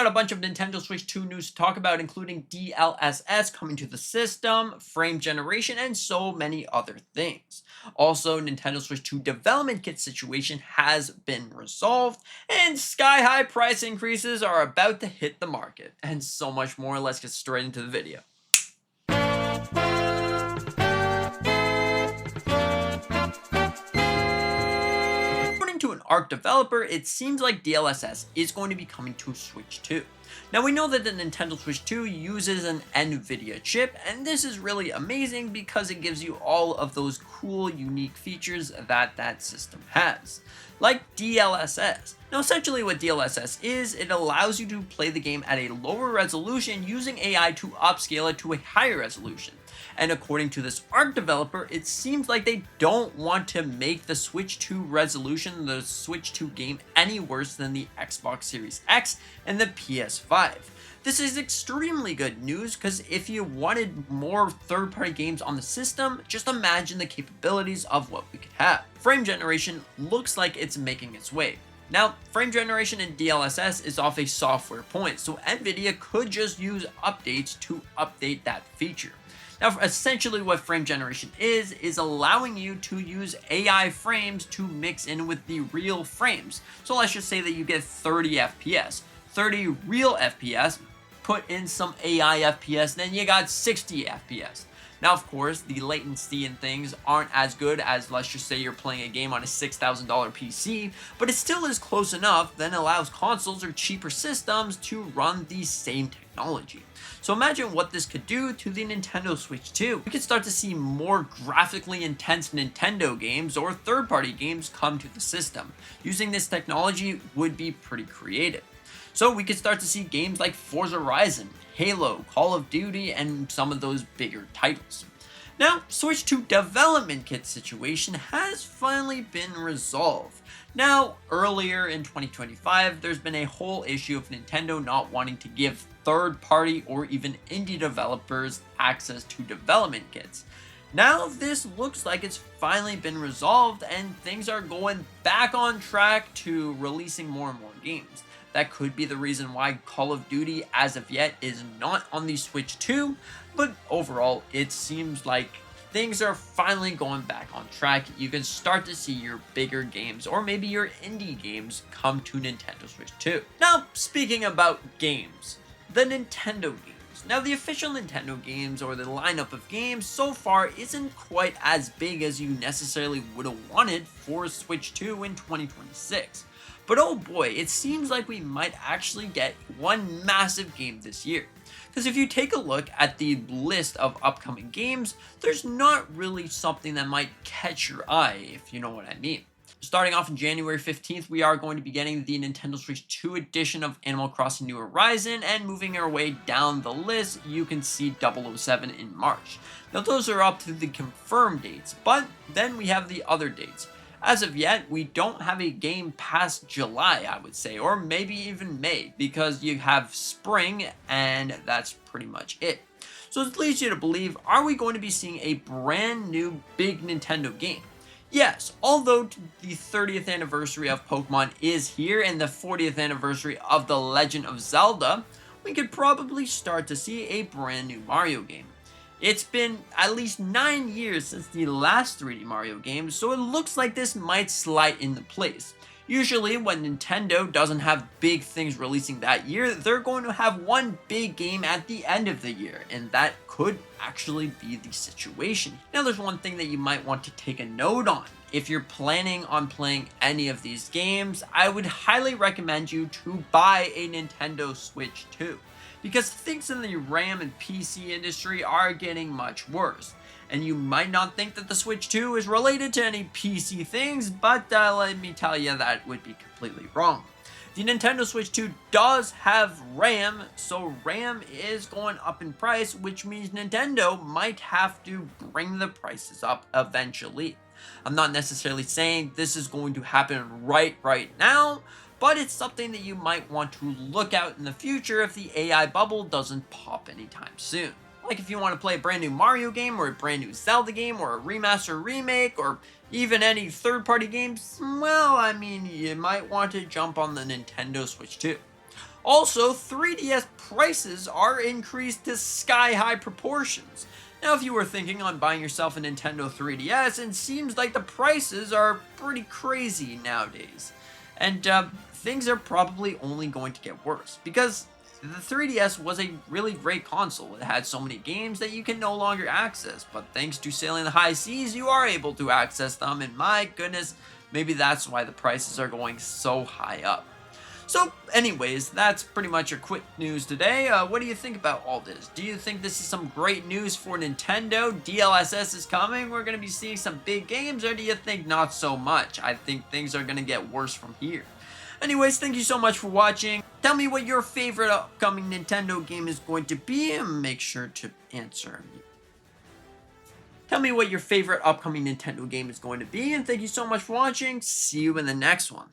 got a bunch of Nintendo Switch 2 news to talk about, including DLSS coming to the system, frame generation, and so many other things. Also, Nintendo Switch 2 development kit situation has been resolved, and sky-high price increases are about to hit the market, and so much more. Let's get straight into the video. To an ARC developer, it seems like DLSS is going to be coming to Switch 2. Now we know that the Nintendo Switch 2 uses an NVIDIA chip, and this is really amazing because it gives you all of those cool, unique features that that system has, like DLSS. Now essentially what DLSS is, it allows you to play the game at a lower resolution using AI to upscale it to a higher resolution. And according to this ARC developer, it seems like they don't want to make the Switch 2 resolution, the Switch 2 game, any worse than the Xbox Series X and the PS5. This is extremely good news because if you wanted more third-party games on the system, just imagine the capabilities of what we could have. Frame generation looks like it's making its way. Now, frame generation in DLSS is off a software point, so NVIDIA could just use updates to update that feature. Now, essentially what frame generation is allowing you to use AI frames to mix in with the real frames. So let's just say that you get 30 FPS, 30 real FPS, put in some AI FPS, then you got 60 FPS. Now, of course, the latency and things aren't as good as, let's just say you're playing a game on a $6,000 PC, but it still is close enough that allows consoles or cheaper systems to run the same technology. So imagine what this could do to the Nintendo Switch 2. We could start to see more graphically intense Nintendo games or third-party games come to the system. Using this technology would be pretty creative. So we could start to see games like Forza Horizon, Halo, Call of Duty, and some of those bigger titles. Now, Switch 2 development kit situation has finally been resolved. Now, earlier in 2025, there's been a whole issue of Nintendo not wanting to give third-party or even indie developers access to development kits. Now this looks like it's finally been resolved and things are going back on track to releasing more and more games. That could be the reason why Call of Duty as of yet is not on the Switch 2, but overall it seems like things are finally going back on track. You can start to see your bigger games or maybe your indie games come to Nintendo Switch 2. Now, speaking about games, the Nintendo games. Now, the official Nintendo games or the lineup of games so far isn't quite as big as you necessarily would have wanted for Switch 2 in 2026. But oh boy, it seems like we might actually get one massive game this year. Because if you take a look at the list of upcoming games, there's not really something that might catch your eye, if you know what I mean. Starting off on January 15th, we are going to be getting the Nintendo Switch 2 edition of Animal Crossing New Horizon, and moving our way down the list, you can see 007 in March. Now those are up to the confirmed dates, but then we have the other dates. As of yet, we don't have a game past July, I would say, or maybe even May, because you have spring, and that's pretty much it. So it leads you to believe, are we going to be seeing a brand new big Nintendo game? Yes, although the 30th anniversary of Pokémon is here and the 40th anniversary of The Legend of Zelda, we could probably start to see a brand new Mario game. It's been at least 9 years since the last 3D Mario game, so it looks like this might slide into place. Usually when Nintendo doesn't have big things releasing that year, they're going to have one big game at the end of the year, and that could actually be the situation. Now there's one thing that you might want to take a note on. If you're planning on playing any of these games, I would highly recommend you to buy a Nintendo Switch 2. Because things in the RAM and PC industry are getting much worse. And you might not think that the Switch 2 is related to any PC things, but let me tell you that would be completely wrong. The Nintendo Switch 2 does have RAM, so RAM is going up in price, which means Nintendo might have to bring the prices up eventually. I'm not necessarily saying this is going to happen right now, but it's something that you might want to look out in the future if the AI bubble doesn't pop anytime soon. Like if you want to play a brand new Mario game or a brand new Zelda game or a remaster remake or even any third-party games, well, I mean, you might want to jump on the Nintendo Switch 2. Also, 3DS prices are increased to sky-high proportions. Now, if you were thinking on buying yourself a Nintendo 3DS, it seems like the prices are pretty crazy nowadays. And things are probably only going to get worse, because the 3DS was a really great console. It had so many games that you can no longer access, but thanks to sailing the high seas, you are able to access them, and my goodness, maybe that's why the prices are going so high up. So anyways, that's pretty much your quick news today. What do you think about all this? Do you think this is some great news for Nintendo? DLSS is coming, we're going to be seeing some big games, or do you think not so much? I think things are going to get worse from here. Anyways, thank you so much for watching. Tell me what your favorite upcoming Nintendo game is going to be, and make sure to answer. Tell me what your favorite upcoming Nintendo game is going to be, and thank you so much for watching. See you in the next one.